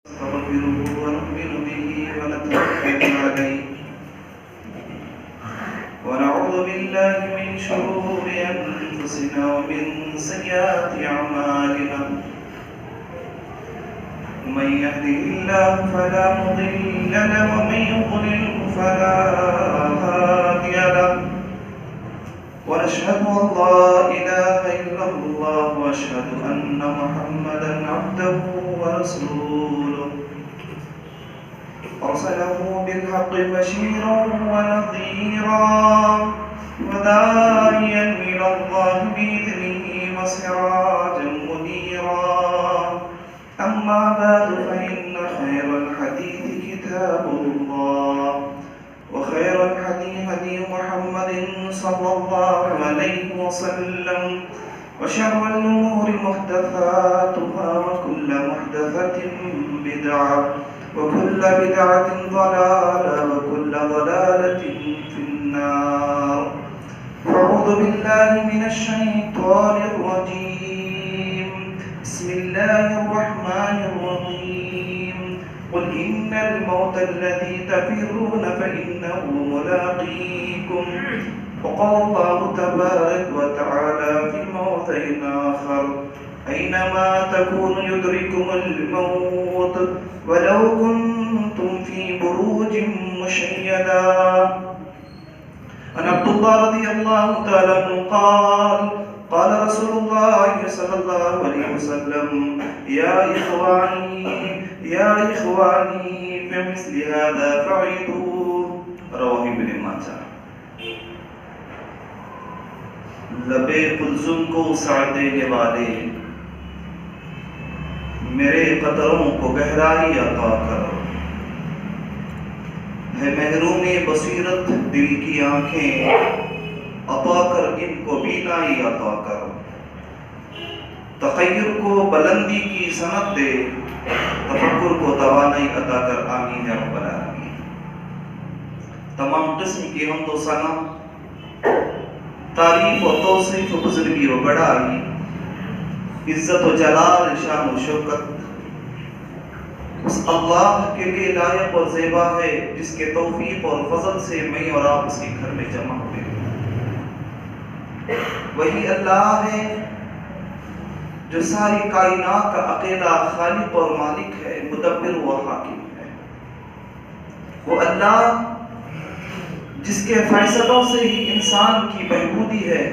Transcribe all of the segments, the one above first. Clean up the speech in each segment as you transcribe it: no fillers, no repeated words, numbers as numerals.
نستغفره ونؤمن به ونتوكل عليه ونعوذ بالله من شرور أنفسنا ومن سيئات أعمالنا من يهده الله فلا مضل له ومن يضلل فلا هادي له ونشهد أن لا إله إلا الله وأشهد أن محمدا عبده ورسوله أرسله بالحق بشيرا ونذيرا وداعيا إلى الله بإذنه وسراجا منيرا أما بعد فإن خير الحديث كتاب الله وخير الهدي هدي محمد صلى الله عليه وسلم وشر الأمور محدثاتها وكل محدثة بدعة وكل بدعة ضلالة وكل ضلالة في النار. أعوذ بالله من الشيطان الرجيم. بسم الله الرحمن الرحيم. قل إن الموت الذي تفرون فإنه ملاقيكم. وقال الله تبارك وتعالى في موضع آخر أينما تكونوا يدرككم الموت ولو كنتم في بروج مشيدة. عن عبد الله رضي الله تعالى عنه قال قال رسول الله صلى الله عليه وسلم يا إخواني بمثل هذا فعيدوا. رواه ابن ماجہ. لبے قلزم کو سعد دینے والے میرے قطروں کو گہرائی عطا کرو. ہے محروم بصیرت دل کی آنکھیں عطا کر ان کو بینائی عطا کرو. تخیر کو بلندی کی سند دے تفکر کو توانائی عطا کر. آمین یا رب العالمین. تمام قسم کی حمد و ثنا تعریف و توصیف و بزرگی و بڑائی عزت و جلال شان و شوکت اس اللہ کے لیے لائق اور زیبا ہے جس کے توفیق اور فضل سے میں اور آپ اس کے گھر میں جمع ہوئے. وہی اللہ ہے جو ساری کائنات کا اکیلا خالق اور مالک ہے، مدبر و حاکم ہے. وہ اللہ جس کے فیصلوں سے ہی انسان کی بہبودی ہے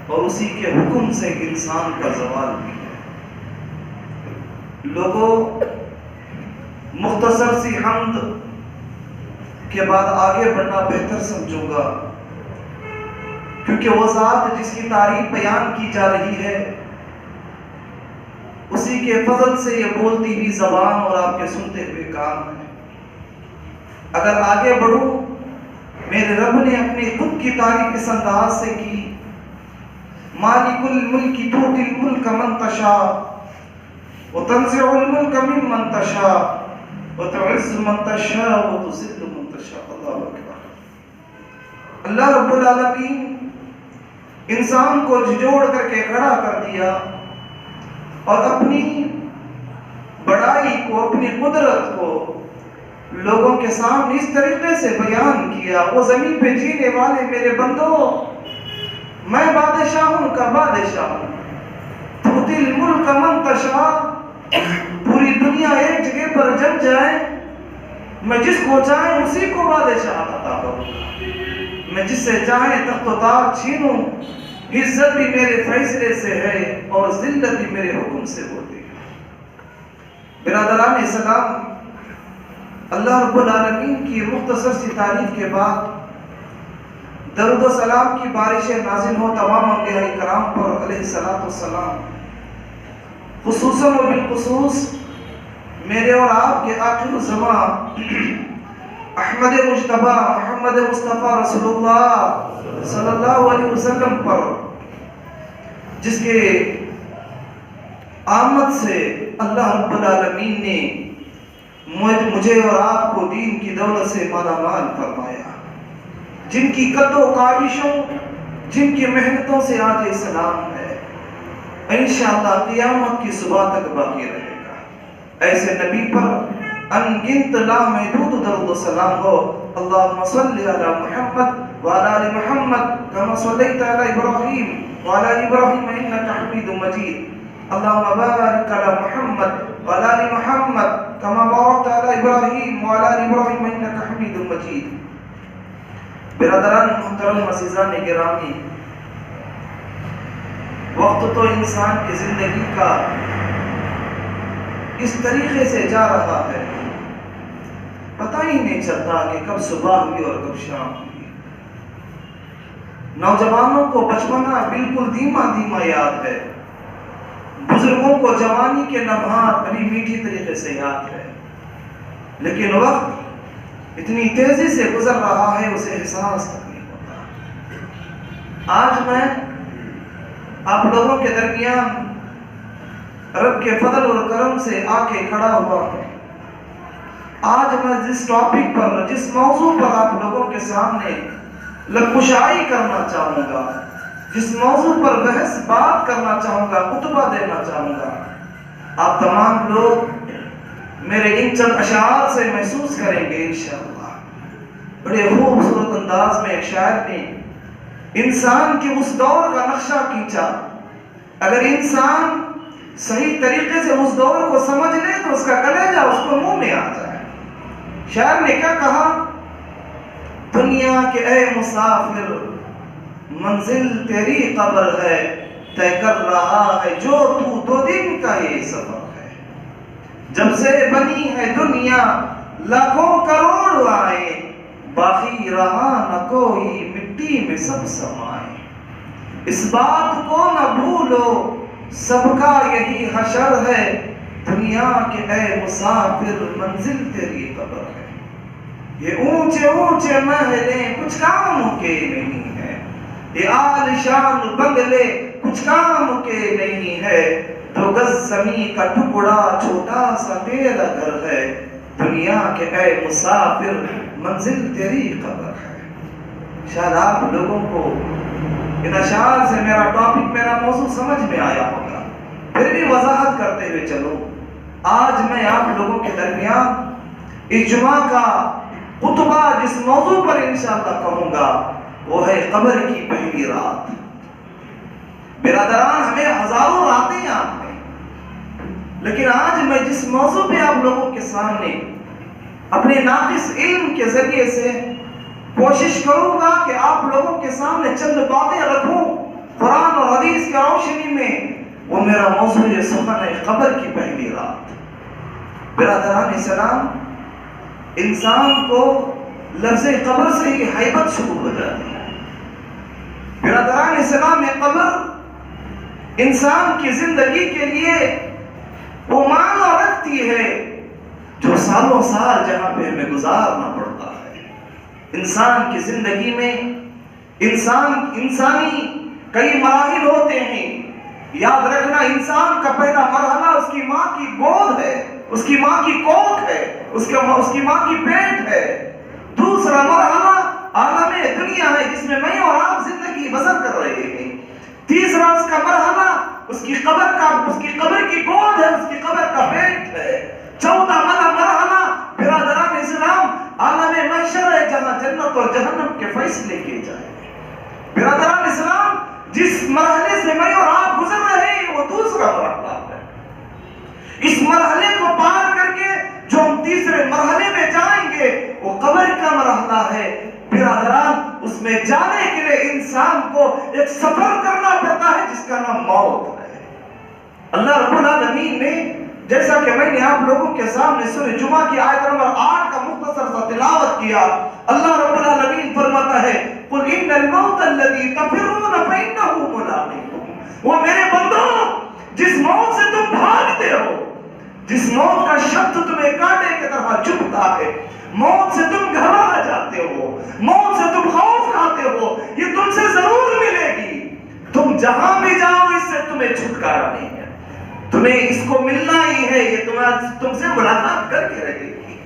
اور اسی کے حکم سے انسان کا زوال بھی ہے. لوگوں، مختصر سی حمد کے بعد آگے بڑھنا بہتر سمجھوں گا، کیونکہ وہ ذات جس کی تعریف بیان کی جا رہی ہے اسی کے فضل سے یہ بولتی ہوئی زبان اور آپ کے سنتے ہوئے کان ہے. اگر آگے بڑھوں، میرے رب نے اپنے خود کی تعریف اس انداز سے کی: مالک الملک تؤتی الملک من تشاء وتنزع الملک ممن تشاء وتعز من تشاء وتذل من تشاء. اللہ اکبر. اللہ رب العالمین انسان کو جھجوڑ کر کے کھڑا کر دیا اور اپنی بڑائی کو، اپنی قدرت کو لوگوں کے سامنے اس طریقے سے بیان کیا: وہ زمین پہ جینے والے میرے بندوں، میں بادشاہوں کا بادشاہ ہوں. تؤتی الملک من تشاء. پوری دنیا ایک جگہ پر جم جائے، میں جس کو چاہے اسی کو بادشاہ عطا کروں. میں جس سے چاہے تخت و تاج چھینوں. عزت بھی میرے فیصلے سے ہے اور ذلت بھی میرے حکم سے ہوتی ہے. برادران اسلام، اللہ رب العالمین کی مختصر سی تعریف کے بعد درود و سلام کی بارشیں نازل ہوں تمام انبیاء کرام پر علیہ السلام، خصوصاً و بالخصوص میرے اور آپ کے آخر الزمان احمد مجتبی محمد مصطفیٰ رسول اللہ صلی اللہ علیہ وسلم پر، جس کے آمد سے اللہ رب العالمین نے مجھے اور آپ کو دین کی دولت سے مالا مال فرمایا، جن کی قد و کاوشوں، جن کی محنتوں سے آج اسلام ہے. انشاءاللہ قیامت کی صبح تک باقی رہے گا. ایسے نبی پر انگنت لامحدود درود و سلام ہو. اللہم صلی علی محمد وعلی آل محمد کما صلیت علی ابراہیم وعلی آل ابراہیم انک حمید مجید. اللہم بارک علی محمد وعلی آل محمد کما بارکت علی ابراہیم وعلی آل ابراہیم انک حمید مجید. برادران محترم عزیزان گرامی، وقت تو انسان کی زندگی کا اس طریقے سے جا رہا ہے، پتہ ہی نہیں چلتا کہ کب صبح ہوئی اور کب شام ہوئی. نوجوانوں کو بچپنا بالکل دھیما دھیما یاد ہے، بزرگوں کو جوانی کے لمحات بڑی میٹھی طریقے سے یاد ہے، لیکن وقت اتنی تیزی سے گزر رہا ہے اسے احساس تک نہیں ہوتا. آج میں آپ لوگوں کے درمیان رب کے فضل اور کرم سے آ کے کھڑا ہوا ہوں. آج میں جس ٹاپک پر، جس موضوع پر آپ لوگوں کے سامنے لبکشائی کرنا چاہوں گا، جس موضوع پر بحث بات کرنا چاہوں گا، خطبہ دینا چاہوں گا، آپ تمام لوگ میرے ان چند اشعار سے محسوس کریں گے انشاءاللہ. بڑے خوبصورت انداز میں ایک شاعر نے انسان کے اس دور کا نقشہ کھینچا. اگر انسان صحیح طریقے سے اس دور کو سمجھ لے تو اس کا کلیجہ اس کو منہ میں آ جائے. شاعر نے کیا کہا؟ دنیا کے اے مسافر، منزل تیری قبر ہے، طے کر رہا ہے جو تو 2 دن کا یہ سفر ہے. جب سے بنی ہے دنیا لاکھوں کروڑ آئے، باقی رہا نہ کوئی مٹی میں سب سمائے. اس بات کو نہ بھولو سب کا یہی حشر ہے، دنیا کے اے مسافر منزل تیری قبر ہے. یہ اونچے اونچے محلیں کچھ کام کے نہیں ہیں، یہ عالیشان بنگلے کچھ کام کے نہیں ہے. 2 گز زمین کا ٹکڑا چھوٹا سا تیرا گھر ہے، دنیا کے اے مسافر منزل تیری قبر ہے. شاید آپ لوگوں کو ان اشعار سے میرا ٹاپک، میرا موضوع سمجھ میں آیا ہوگا. پھر بھی وضاحت کرتے ہوئے چلو. آج میں آپ لوگوں کے درمیان اس جمعہ کا خطبہ جس موضوع پر انشاءاللہ کہوں گا وہ ہے قبر کی پہلی رات. برادران، ہمیں ہزاروں راتیں یاد ہیں، لیکن آج میں جس موضوع پہ آپ لوگوں کے سامنے اپنے ناقص علم کے ذریعے سے کوشش کروں گا کہ آپ لوگوں کے سامنے چند باتیں رکھوں قرآن اور حدیث کی روشنی میں، وہ میرا موضوع یہ سخن ہے قبر کی پہلی رات. برادران اسلام، انسان کو لفظ قبر سے ہی حیبت شروع ہو جاتی ہے. برادران اسلام، یہ قبر انسان کی زندگی کے لیے وہ معنی رکھتی ہے جو سالوں سال جہاں پہ ہمیں گزارنا پڑتا ہے. انسان کی زندگی میں انسانی کئی مراحل ہوتے ہیں. یاد رکھنا، انسان کا پہلا مرحلہ اس کی ماں کی گود ہے، اس کی ماں کی کوکھ ہے، اس کی ماں کی پیٹ ہے. دوسرا مرحلہ عالم دنیا ہے جس میں میں اور آپ زندگی بسر کر رہے ہیں. تیسرا اس کا مرحلہ اس کی قبر کی گود ہے، اس کی قبر کا پیٹ ہے. چوتھا مرحلہ برادران اسلام عالم محشر ہے جہاں جنت اور جہنم کے فیصلے کیے جائیں. برادران اسلام، جس مرحلے سے میں اور آپ گزر رہے ہیں وہ دوسرا مرحلہ ہے. اس مرحلے کو پار کر کے جو ہم تیسرے مرحلے میں جائیں گے وہ قبر کا مرحلہ ہے. برادران، اس میں جانے کے لیے انسان کو ایک سفر کرنا پڑتا ہے جس کا نام موت ہے. اللہ رب العالمین نے، جیسا کہ میں نے آپ لوگوں کے سامنے سورہ جمعہ کی آیت نمبر 8 کا مختصر سا تلاوت کیا، اللہ رب العالمین فرماتا ہے قُلْ إِنَّ الْمَوْتَ الَّذِي تَفِرُّونَ فَإِنَّهُ مُلَاقِيكُمْ. وہ میرے بندو، جس موت سے تم بھاگتے ہو، جس موت کا شبد تمہیں کانٹے کی طرح چبھتا ہے، موت سے تم گھبرا جاتے ہو، موت سے تم خوف کھاتے ہو، یہ تم سے ضرور ملے گی. تم جہاں بھی جاؤ اس سے تمہیں چھٹکارا نہیں ہے، تمہیں اس کو ملنا ہی ہے، یہ تم سے ملاقات کر کے رہے گی.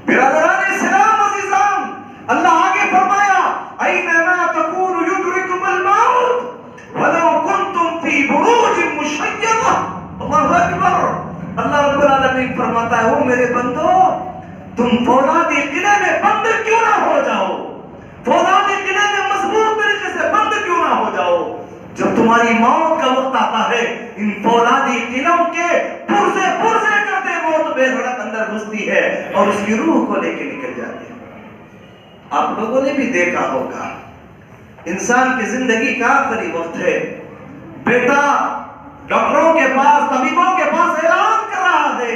برادران اسلام عزیزان، اللہ آگے فرمایا اَيْنَمَا تَكُونُ يُدْرِكُمُ الْمَوْتُ وَلَوْ كُنْتُمْ فِي بُرُوجٍ مُشَيَّدَةٍ. اللہ اکبر. اللہ رب العالمین فرماتا ہے وہ میرے بندو تم فولادی قلعے میں بند کیوں نہ ہو جاؤ، فولادی قلعے میں مضبوط طریقے سے بند کیوں نہ ہو جاؤ، جب تمہاری موت کا وقت آتا ہے ان فولادی قلعوں کے پرزے پرزے کرتے موت بے دھڑک اندر گھستی ہے اور اس کی روح کو لے کے نکل جاتی ہے۔ آپ لوگوں نے بھی دیکھا ہوگا انسان کی زندگی کا آخری وقت ہے، بیٹا ڈاکٹروں کے پاس طبیبوں کے پاس اعلان کر رہا ہے،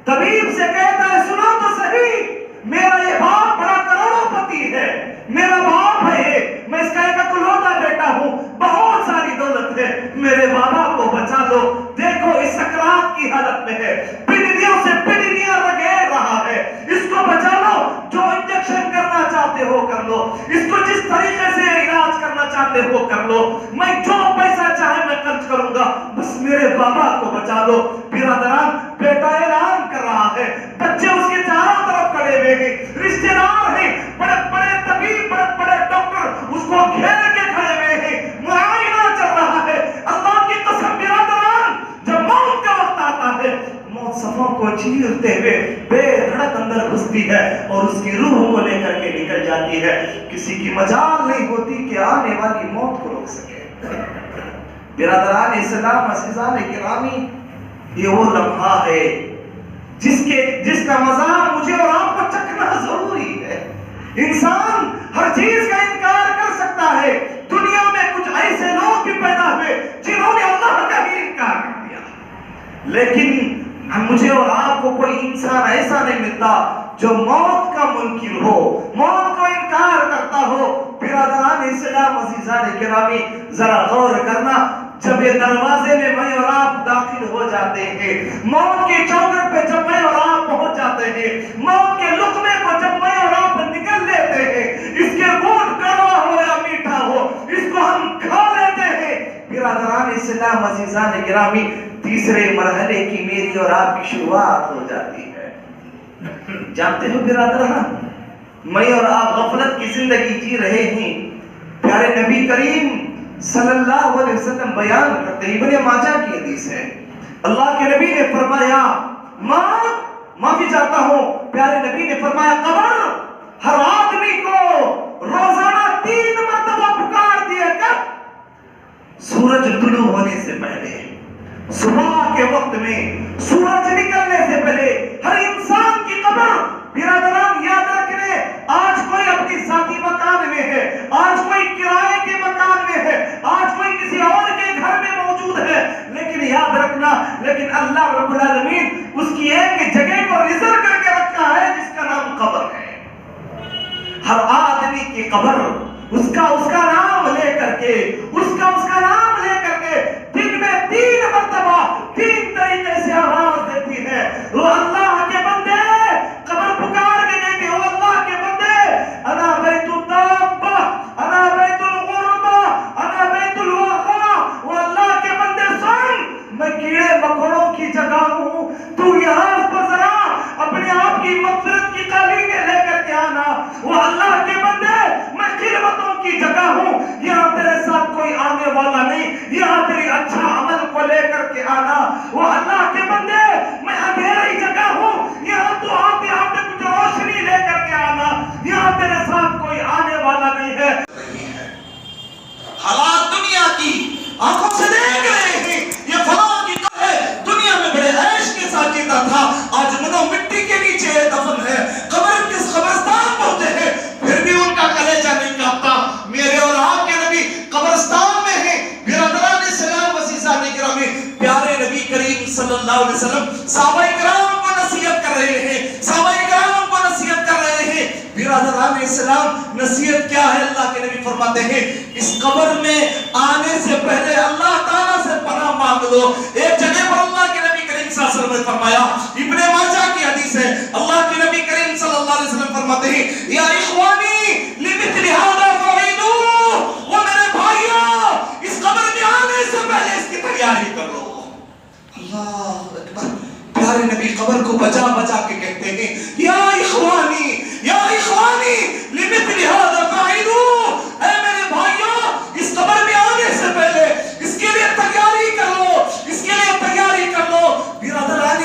طبیب سے کہتا ہے سنو تو صحیح میرا یہ باپ بڑا کروڑوں پتی ہے، میرا باپ ہے، میں اس کا ایک اکلوتا بیٹا ہوں، بہت ساری دولت ہے، میرے بابا کو بچا لو، دیکھو اس سکرات کی حالت میں ہے، پنڈلیوں سے پنڈلیاں رگیر رہا ہے، اس کو بچا لو، جو انجیکشن کرنا چاہتے ہو کر لو، اس کو جس طریقے سے علاج کرنا چاہتے ہو کر لو، میں جو پیسہ چاہے میں خرچ کروں گا، بس میرے بابا کو بچا لو۔ برادران بیٹا اعلان کر رہا ہے، بچے اس کے چاروں طرف کھڑے ہوئے ہیں، رشتے دار ہیں، بڑے بڑے طبیب بڑے بڑے ڈاکٹر اس کو گھیر کے کھڑے ہوئے ہیں، معائنہ چل رہا ہے۔ اللہ کی قسم برادران جب موت کا وقت آتا ہے موت صفوں کو چیرتے ہوئے بے دھڑک اندر گھستی ہے اور اس کی روح کو لے کر کے نکل جاتی ہے، کسی کی مجال نہیں ہوتی کہ آنے والی موت کو روک سکے۔ برادران اسلام عزیزان گرامی یہ وہ لمحہ ہے جس کا مزہ مجھے اور آپ کو چکھنا ضروری ہے۔ انسان ہر چیز کا انکار کر سکتا ہے، دنیا میں کچھ ایسے لوگ بھی پیدا ہوئے جنہوں نے اللہ کا بھی انکار کر دیا، لیکن مجھے اور آپ کو کوئی انسان ایسا نہیں ملتا جو موت کا منکر ہو، موت کو انکار کرتا ہو۔ برادران اسلام عزیزان گرامی ذرا غور کرنا، جب یہ دروازے میں میں اور آپ داخل ہو جاتے ہیں، موت کے چوکٹ پہ جب میں اور آپ پہنچ جاتے ہیں، موت کے لقمے کو جب میں اور آپ نگل لیتے ہیں، اس کے گوشت کڑوا ہو یا میٹھا ہو اس کو ہم کھا لیتے ہیں۔ برادران اسلام عزیزان گرامی تیسرے مرحلے کی میری اور آپ کی شروعات ہو جاتی ہے۔ جانتے ہو برادران میں اور آپ غفلت کی زندگی جی رہے ہیں، پیارے نبی کریم صلی اللہ علیہ وسلم بیان کرتے ہیں، ابن ماجہ کی حدیث ہے، اللہ کے نبی نے فرمایا معافی چاہتا ہوں، پیارے نبی نے فرمایا قبر ہر آدمی کو روزانہ 3 مرتبہ پکار دیا کر، سورج طلوع ہونے سے پہلے، صبح کے وقت میں، سورج نکلنے سے پہلے ہر انسان کی قبر۔ برادران یاد رکھنے آج کوئی اپنی ذاتی مکان میں ہے، آج کوئی کرائے کے مکان میں ہے، آج کوئی کسی اور کے گھر میں موجود ہے، لیکن یاد رکھنا لیکن اللہ رب العالمین اس کی ایک جگہ کو ریزرو کر کے رکھا ہے جس کا نام قبر ہے۔ ہر آدمی کی قبر اس کا نام لے کر کے اس کا نام لے کر کے دن میں 3 مرتبہ 3 طریقے سے آواز دیتی ہے، وہ اللہ کے بندے قبر پکار کے کہتے ہو، اللہ کے بندے انا بیت الدابہ انا بیت الغربہ انا بیت الوقا، وہ اللہ کے بندے سن میں کیڑے مکوڑوں کی جگہ ہوں، تو یہاں پر ذرا اپنے آپ کی مغفرت کی قالینیں لے کر کے آنا، وہ اللہ کے بندے میں خلوتوں کی جگہ ہوں، یہاں تیرے ساتھ کوئی آنے والا نہیں، یہاں تیری اچھا عمل کو لے کر کے آنا، وہ اللہ کے بندے میں اندھیری جگہ ہوں، یہاں تو آتے آتے کچھ روشنی لے کر کے آنا، یہاں تیرے ساتھ کوئی آنے والا نہیں ہے۔ حالات دنیا کی آنکھوں سے دیکھ رہے ہیں، یہ فلاں کی ہے دنیا میں بڑے عیش کے ساتھ جیتا تھا، آج منو مٹی کے نیچے دفن ہے، قبرستان پہنچے ہیں، پھر بھی ان کا کلیجہ نہیں کانپتا۔ میرے اور آپ کے نبی قبرستان میں ہیں۔ برادران اسلام عزیزان گرامی پیارے نبی کریم صلی اللہ علیہ وسلم صحابہ کرام کو نصیحت کر رہے ہیں، صحابہ کرام کو نصیحت کر رہے ہیں۔ برادران اسلام نصیحت کیا ہے؟ اللہ کے نبی فرماتے ہیں اس قبر میں آنے سے پہلے اللہ تعالیٰ سے پناہ مانگ لو۔ ایک جگہ پر اللہ کے نبی کریم صلی اللہ علیہ وسلم نے فرمایا، ابن ماجہ کی حدیث ہے، اللہ کے نبی کریم صلی اللہ علیہ وسلم فرماتے ہیں یا اخوانی لمثل هذا فعیدوا، وہ میرے بھائیوں اس قبر میں آنے سے پہلے اس کی تیاری کر لو۔ اللہ اکبر، پیارے نبی قبر کو بچا بچا کے کہتے ہیں یا اخوانی لمثل هذا فعیدوا، اے میرے بھائیوں اس قبر میں آنے سے پہلے اس کے لیے تیاری کر لو، اس کے لیے تیاری کر لو۔ برادران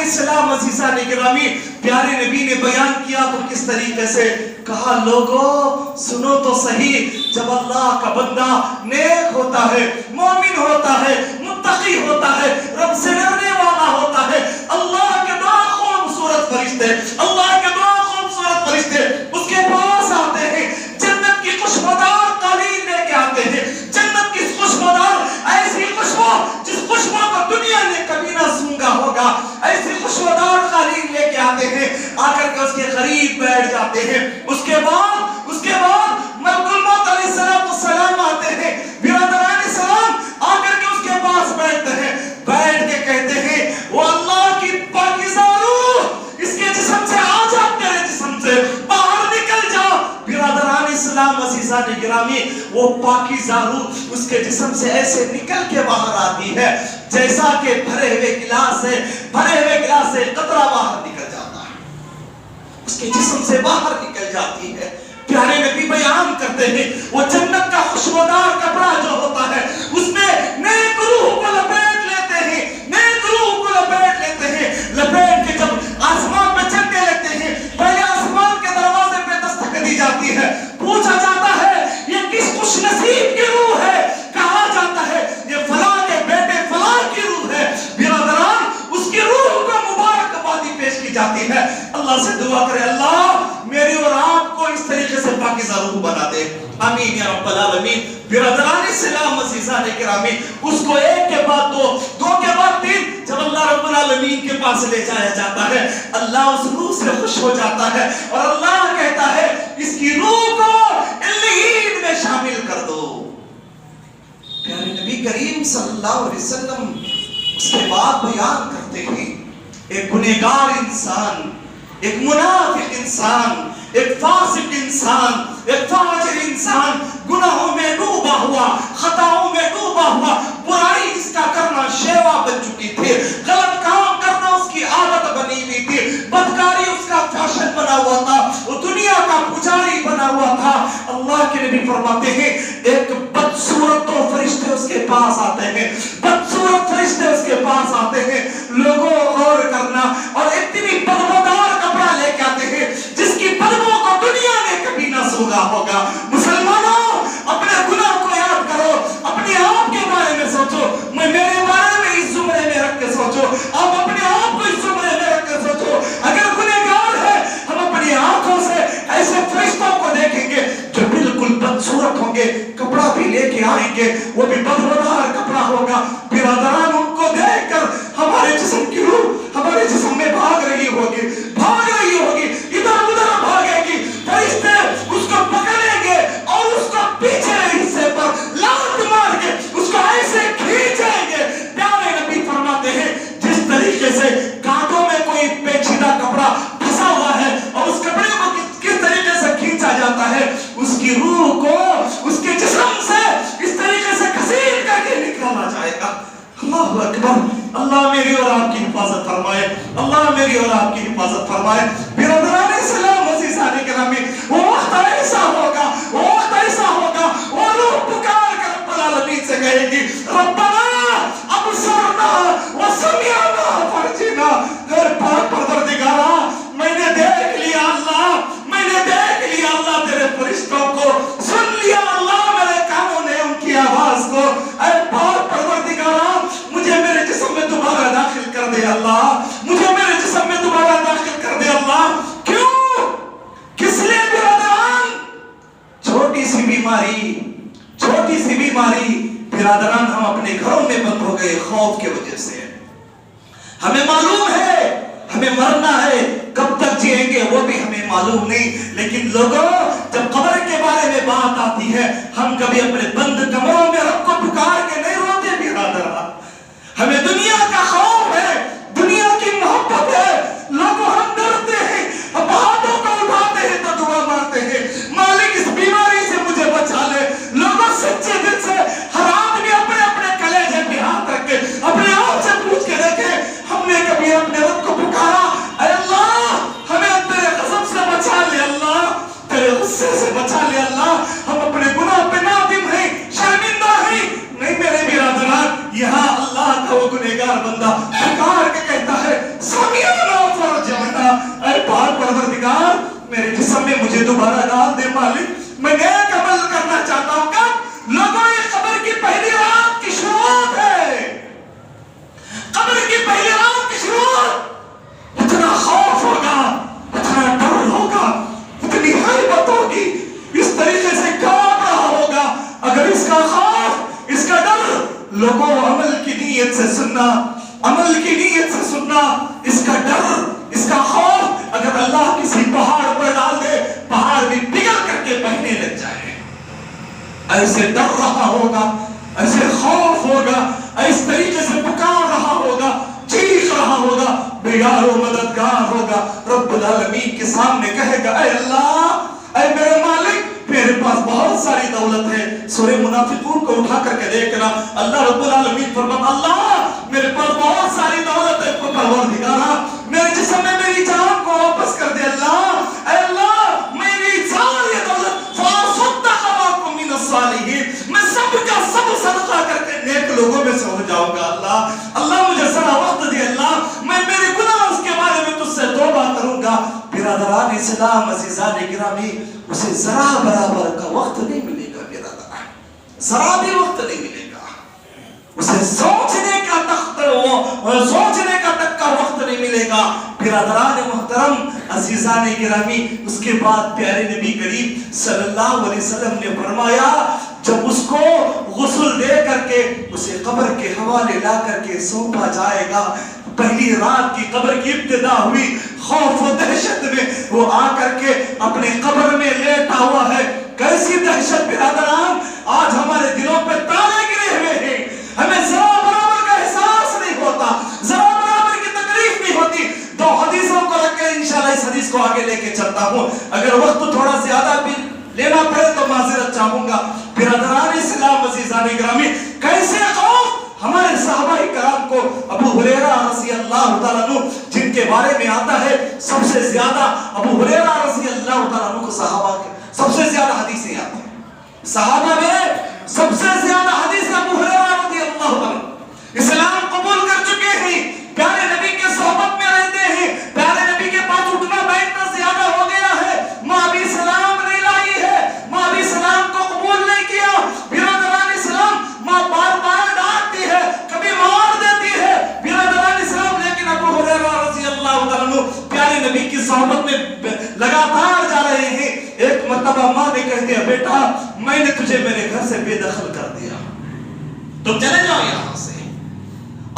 عزیزان گرامی، پیارے نبی نے بیان کیا تو کس طریقے سے کہا، لوگوں سنو تو صحیح، جب اللہ کا بندہ نیک ہوتا ہے، مومن ہوتا ہے، متقی ہوتا ہے، رب سے ڈرنے والا ہوتا ہے، اللہ کے دو خوبصورت فرشتے، اللہ کے دو خوبصورت فرشتے اس کے پاس آتے ہیں، جنت کی خوشبودار قالین لے کے آتے ہیں، جنت کی خوشبودار ایسی خوشبو جس خوشبو کو دنیا نے کبھی نہ سونگا ہوگا، ایسی خوشبودار قالین لے کے آتے ہیں، آ کر کے اس کے قریب بیٹھ جاتے ہیں۔ اس کے بعد ملک الموت علیہ السلام آتے ہیں، برادران اسلام آ کر کے اس کے پاس بیٹھتے ہیں، بیٹھ کے کہتے ہیں وہ اللہ کی پاکیزہ روح اس کے جسم سے آ جا، تیرے جسم سے باہر نکل جا۔ برادران اسلام عزیزان گرامی، وہ پاکیزہ روح اس کے جسم سے ایسے نکل کے باہر آتی ہے جیسا کہ بھرے ہوئے گلاس سے قطرہ باہر نکل جاتا ہے، اس کے جسم سے باہر نکل جاتی ہے۔ پیارے نبی بیان کرتے ہیں وہ جنت کا خوشبودار کپڑا جو ہوتا ہے اس میں نیک روح کو لپیٹ لیتے ہیں، لپیٹ کے جب آسمان پہ چلنے لگتے ہیں، پہلے آسمان کے دروازے پہ دستک دی جاتی ہے، پوچھا جاتا ہے یہ کس خوش نصیب کی روح ہے، کہا جاتا ہے یہ فلاں کے بیٹے فلاں کی روح ہے۔ برادران اس کی روح کو مبارکبادی پیش کی جاتی ہے۔ اللہ سے دعا کرے اللہ میری اور آپ کو اس طریقے سے پاکیزہ روح بنا دے، آمین یا رب العالمین۔ برادران اسلام عزیزان گرامی، اس کو ایک کے بعد دو کے بعد تین جب اللہ رب العالمین کے پاس لے جایا جاتا ہے، اللہ اس روح سے خوش ہو جاتا ہے اور اللہ کہتا ہے اس کی روح کو علیین میں شامل کر دو۔ پیارے نبی کریم صلی اللہ علیہ وسلم اس کے بعد بیان کرتے ہیں ایک گنہگار انسان، ایک منافق انسان، ایک فاسق انسان، ایک فاجر انسان، گناہوں میں ڈوبا ہوا، خطاؤں میں ڈوبا ہوا، برائی اس کا کرنا شیوا بن چکی تھی، غلط کام کرنا اس کی عادت بنی ہوئی تھی، بدکاری اس کا فیشن بنا ہوا تھا، وہ دنیا کا پجاری بنا ہوا تھا۔ اللہ کے نبی فرماتے ہیں ایک بدصورت دو فرشتے اس کے پاس آتے ہیں، بدصورت فرشتے اس کے پاس آتے ہیں، لوگوں غور کرنا، اور اتنی بدبودار کپڑا لے کے آتے ہیں جس کی بدبو کو دنیا نے کبھی نہ سونگا ہوگا۔ مسلمانوں اپنے گناہ کو یاد کرو، اپنے آپ کے بارے میں سوچو، میرے بارے میں اس زمرے میں رکھ کے سوچو، آپ اپنے آپ کو اس زمرے میں رکھ کے سوچو۔ اگر گنہگار ہے ہم اپنی آنکھوں سے ایسے فرشتوں کو دیکھیں گے جو بالکل بدصورت ہوں گے، کپڑا بھی لے کے آئیں گے، وہ بھی بدبودار کپڑا ہوگا۔ برادران ان کو دیکھ کر ہمارے جسم کی روح ہمارے جسم میں بھاگ رہی ہوگی، ادھر ادھر بھاگے گی، فرشتے اس کو پکڑیں گے اور اس کو پیچھے حصے پر لات مار کے اس کو ایسے کھینچیں گے۔ پیارے نبی فرماتے ہیں جس طریقے سے کانٹوں میں کوئی پیچیدہ کپڑا پھنسا ہوا ہے اور اس کپڑے کو کس طریقے سے کھینچا جاتا ہے، اس کی روح کو اس کے جسم سے اس طریقے سے گھسیٹ کر کے نکالا جائے گا۔ اللہ اکبر، اللہ میری اور آپ کی حفاظت فرمائے، اللہ میری اور آپ کی حفاظت فرمائے۔ برادران اسلام عزیزان گرامی، وہ وقت ایسا ہوگا، وہ روح پکار کر رب العالمین سے کہے گی ربنا ابصرنا وسمعنا فرجنا، اے پاک پروردگارا میں نے دیکھ لیا اللہ تیرے فرشتوں کو، سن لیا اللہ میرے کانوں نے ان کی آواز کو، اے پاک پروردگارا مجھے میرے جسم میں دوبارہ داخل کر دے اللہ، مجھے میرے جسم میں دوبارہ داخل کر دے اللہ۔ کیوں؟ کس لیے برادران؟ چھوٹی سی بیماری برادران، ہم اپنے گھروں میں بند ہو گئے خوف کے وجہ سے۔ ہمیں معلوم ہے ہمیں مرنا ہے، کب تک جئیں گے وہ بھی ہمیں معلوم نہیں، لیکن لوگوں جب قبر کے بارے میں بات آتی ہے ہم کبھی اپنے بند کمروں میں رب کو پکار کے نہیں روتے برادران۔ ہمیں دنیا کا خوف ہے، دنیا کی محبت ہے، لوگوں ہم ڈرتے ہیں، اب ہاتھوں کو اٹھاتے ہیں تو دعا مارتے ہیں مالک اس بیماری سے مجھے بچا لے۔ لوگوں سچے دل سے ہر آدمی اپنے کلیجے پہ ہاتھ رکھ کے اپنے آپ سے پوچھ کے دیکھے ہم نے کبھی اپنے رب کو پکارا اے اللہ ہمیں تیرے غضب سے بچا لے، اللہ تیرے غصے سے بچا لے، اللہ ہم اپنے گناہ پہ نادم ہیں، شرمندہ ہیں۔ نہیں میرے برادران، یہاں اللہ کا وہ گنہگار بندہ پکار کے کہتا ہے سمیعنا فرج سننا، عمل کی نیت سے سننا، اس کا ڈر، اس کا خوف، اگر اللہ کسی پہاڑ پر ڈال دے پہاڑ بھی پگھل کر کے بہنے لگ جائے، ایسے ڈر رہا ہوگا، ایسے خوف ہوگا، اس طریقے سے پکار رہا ہوگا، چیخ رہا ہوگا، بے یار و مددگار ہوگا، رب العالمین کے سامنے کہے گا اے اللہ، اے میرے مالک، میرے پاس بہت ساری دولت ہے۔ سورہ منافقون کو اٹھا کر کے دیکھنا، اللہ رب العالمین فرماتا اللہ میرے پاس بہت ساری دولت ہے، پروردگارا میرے جسم میں میری جان کو واپس کر دے اللہ، اے اللہ میری ساری دولت فاصدق معکم من الصالحین، میں سب کا سب صدقہ کر کے نیک لوگوں میں سے ہو جاؤں گا اللہ، اللہ مجھے ذرا وقت دے اللہ، میں میرے گناہ اس کے بارے میں تجھ سے توبہ کروں گا۔ برادران اسلام، عزیزان گرامی، اسے ذرا برابر کا وقت نہیں ملے گا، برادران ذرا بھی وقت نہیں ملے گا، اسے سوچنے کا سوچنے کا تک کا وقت نہیں ملے گا۔ برادران محترم، عزیزان گرامی، اس کے بعد پیارے نبی کریم صلی اللہ علیہ وسلم نے فرمایا جب اس کو غسل دے کر کے اسے قبر کے حوالے لا کر کے سونپا جائے گا، پہلی رات کی قبر کی ابتدا ہوئی، خوف و دہشت میں وہ آ کر کے اپنے قبر میں لیٹا ہوا ہے۔ کیسی دہشت برادران، آج ہمارے دلوں پہ تالے گرے ہوئے ہیں، ہمیں ذرا برابر کا احساس نہیں ہوتا، ذرا برابر کی تکلیف نہیں ہوتی۔ دو حدیثوں کو رکھ کے انشاءاللہ اس حدیث کو آگے لے کے چلتا ہوں، اگر وقت تھوڑا زیادہ بھی لینا پڑے تو معذرت چاہوں گا۔ برادران اسلام، عزیزان گرامی، کیسے خوف ہمارے صحابہ کرام کو، ابو ہریرہ رضی اللہ تعالیٰ عنہ جن کے بارے میں آتا ہے سب سے زیادہ، ابو ہریرہ رضی اللہ تعالیٰ عنہ کو صحابہ کے سب سے زیادہ حدیثیں آتی ہیں، صحابہ میں سب سے زیادہ حدیث ابو ہریرہ رضی اللہ تعالیٰ اسلام قبول کر چکے ہیں، پیارے نبی کے صحبت میں رہتے ہیں، پیارے نبی کے پاس اٹھنا بیٹھنا زیادہ ہو گیا ہے، ماں بھی سلام نہیں لائی ہے، ماں بھی سلام کو قبول نہیں کیا۔ برادران اسلام، ماں بار بار ڈانٹتی ہے، کبھی مار دیتی ہے، برادران اسلام، لیکن ابو ہریرہ رضی اللہ تعالیٰ عنہ پیارے نبی کی صحبت میں لگاتار جا رہے ہیں۔ ایک مرتبہ ماں نے کہہ دیا بیٹا میں نے تجھے میرے گھر سے بے دخل کر دیا، تم چلے جاؤ یہاں سے،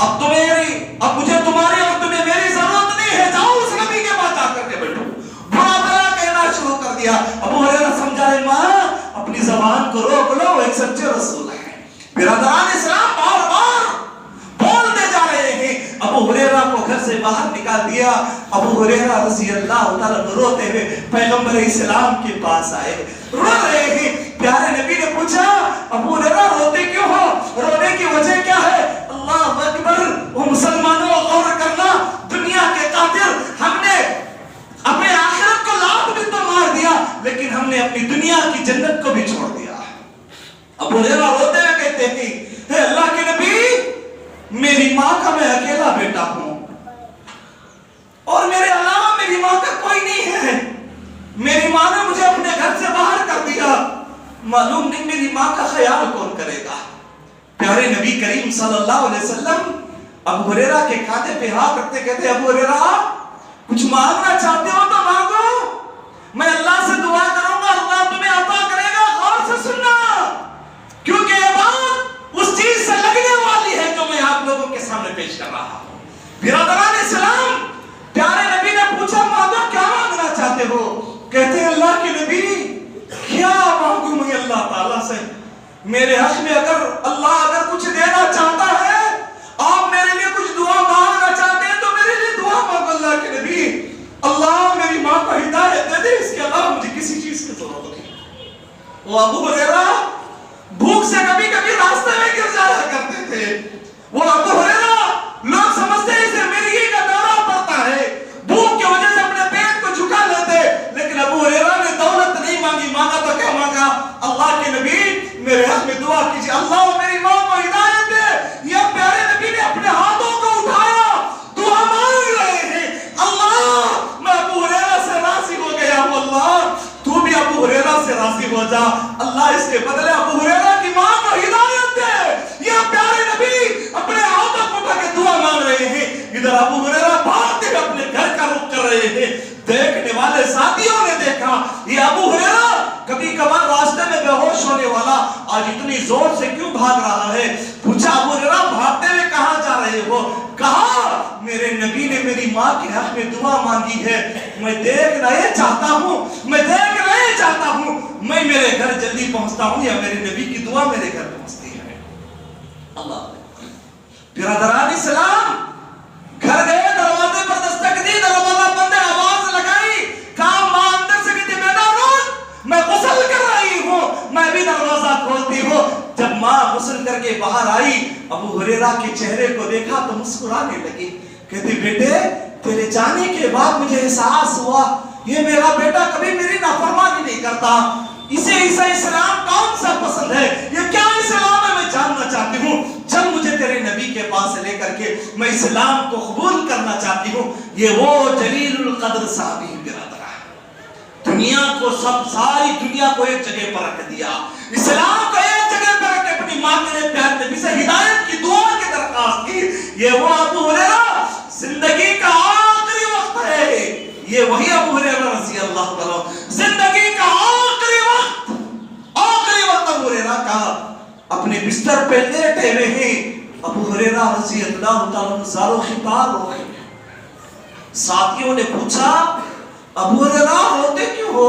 اب مجھے تمہاری اور تمہیں میری ضرورت نہیں ہے، جاؤ اس نبی کے پاس جا کر کے بیٹھو۔ برا بھلا کہنا شروع کر دیا۔ ابو ہریرہ سمجھا رہے ماں اپنی زبان کو روک لو، وہ ایک سچے رسول ہے۔ برادران اسلام بار بار بولتے جا رہے ہیں، ابو ہریرہ کو گھر سے باہر نکال دیا۔ ابو ہریرہ رضی اللہ تعالیٰ روتے ہوئے پیغمبر اسلام کے پاس آئے، رو رہے ہیں۔ پیارے نبی نے پوچھا ابو ہریرہ روتے کیوں ہو، رونے کی وجہ کیا ہے؟ اللہ اکبر، وہ مسلمانوں غور کرنا، دنیا کے قاتل، ہم نے اپنے آخرت کو لات بھی تو مار دیا لیکن ہم نے اپنی دنیا کی جنت کو بھی چھوڑ دیا۔ ابو ہریرہ روتے ہوئے کہتے ہیں اے اللہ کے نبی، میری ماں کا میں اکیلا بیٹا ہوں اور میرے علاوہ میری ماں کا کوئی نہیں ہے، میری ماں نے مجھے اپنے گھر سے باہر کر دیا، معلوم نہیں میری ماں کا خیال کون کرے گا۔ پیارے نبی کریم صلی اللہ علیہ وسلم ابو ہریرہ کے کھاتے پہ ہاتھ رکھتے کہتے ابو ہریرہ کچھ مانگنا چاہتے ہو تو مانگو، میں اللہ سے دعا کروں گا، اللہ تمہیں عطا کرے گا، غور سے سننا، کیونکہ یہ بات اس چیز سے لگنے والی ہے جو میں آپ لوگوں کے سامنے پیش کر رہا ہوں۔ برادران اسلام، پیارے نبی نے پوچھا مانگو، کیا مانگنا چاہتے ہو؟ کہتے ہیں اللہ کے نبی کیا مانگوں میں اللہ تعالیٰ سے، میرے حق میں اگر کچھ دینا چاہتا ہے، آپ میرے لیے کچھ دعا مانگنا چاہتے ہیں تو میرے لیے دعا مانگو اللہ کے نبی، اللہ میری ماں کو ہدایت دے دے، اس کے علاوہ مجھے کسی چیز کی ضرورت نہیں۔ وہ ابو ہریرہ بھوک سے کبھی کبھی راستے میں گر جایا کرتے تھے، وہ ابو ہریرہ لوگ سمجھتے ہیں اسے مرگی کا دورہ پڑتا ہے، بھوک کی وجہ سے اپنے پیٹ کو جھکا لیتے، لیکن ابو ہریرہ نے دولت نہیں مانگی، مانگا تو کیا مانگا؟ اللہ کے نبی میرے حق میں دعا کیجیے، اللہ میری ماں کو ہدایت دے۔ یہ پیارے نبی نے اپنے ہاتھوں کو اٹھایا، دعا مانگ رہے ہیں، اللہ میں ابو ہریرہ سے راضی ہو گیا ہوں، اللہ تو بھی ابو ہریرہ سے راضی ہو جا، اللہ اس کے بدلے ابو ہریرہ کی ماں کو ہدایت دے۔ یہ پیارے نبی اپنے ہاتھوں کو اٹھا کے دعا مانگ رہے ہیں، ادھر ابو ہریرہ بھاگتے ہوئے اپنے گھر کا رخ کر رہے ہیں۔ دیکھنے والے ساتھیوں نے دیکھا یہ ابو ہریرہ کبھی کبھار راستے میں بے ہوش ہونے والا آج اتنی زور سے کیوں بھاگ رہا ہے؟ پوچھا ابو ہریرہ بھاگتے ہوئے کہاں جا رہے ہو؟ میرے نبی نے میری ماں کے حق میں دعا مانگی ہے، میں دیکھنا یہ چاہتا ہوں، میں میرے گھر جلدی پہنچتا ہوں یا میرے نبی کی دعا میرے گھر پہنچتی ہے۔ اللہ برادران اسلام، گھر گئے، دروازے پر دستک دی، دروازہ بند ہے، آواز لگائی، کہا ماں اندر سے کہتی بیٹا روز میں غسل کر رہی ہوں، میں بھی دروازہ کھولتی ہوں۔ جب ماں غسل کر کے باہر آئی، ابو ہریرہ کے چہرے کو دیکھا تو مسکرانے لگی، کہتی بیٹے تیرے جانے کے بعد مجھے احساس ہوا یہ میرا بیٹا کبھی میری نافرمانی نہیں کرتا، اسے اسلام کون سا پسند ہے، یہ کیا اسلام ہے میں جاننا چاہتی ہوں، جب مجھے تیرے نبی کے پاس لے کر کے میں اسلام کو قبول کرنا چاہتی ہوں۔ یہ وہ جلیل القدر صحابی برادر ہے، دنیا کو ساری دنیا کو ایک جگہ پر رکھ دیا، اسلام کو ایک جگہ پر رکھ کے اپنی ماں کے لیے پیار نبی سے ہدایت کی دعا کی درخواست کی۔ یہ وہ ابو ہریرہ زندگی کا آخری وقت ہے، یہ وہی ابو ہریرہ رضی اللہ عنہ زندگی کا آخری وقت ابو ہریرہ کا اپنے بستر پہ لیٹے ہوئے ہیں۔ ابو ہریرہ رضی اللہ عنہ زارو خطاب ہو گئے، ساتھیوں نے پوچھا ابو ہریرہ روتے کیوں ہو؟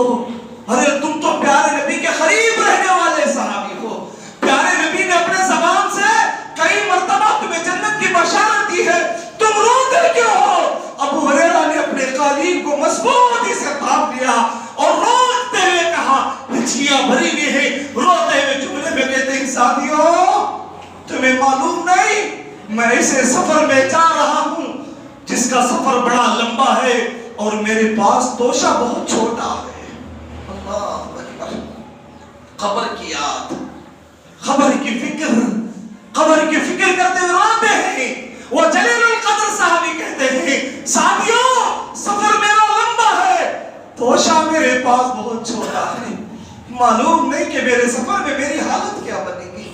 ارے تم تو پیارے نبی کے قریب رہنے والے صحابی ہو، پیارے نبی نے اپنے زبان سے کئی مرتبہ تمہیں جنت کی بشارت دی ہے، تم روتے کیوں ہو؟ ابو ہریرہ نے اپنے قالین کو مضبوطی سے تھام لیا اور روتے ہوئے کہا، ہچکیاں بھری ہوئی ہیں، روتے ہوئے جملے میں کہتے ہیں ساتھیوں تمہیں معلوم نہیں میں ایسے سفر میں جا رہا ہوں جس کا سفر بڑا لمبا ہے اور میرے پاس توشہ بہت چھوٹا ہے۔ اللہ اکبر، قبر کی یاد، قبر کی فکر کرتے ہوئے روتے ہیں۔ وہ جلیل القدر صحابی کہتے ہیں صحابیوں سفر میرا لمبا ہے، توشہ میرے پاس بہت چھوٹا ہے، معلوم نہیں کہ میرے سفر میں میری حالت کیا بنے گی۔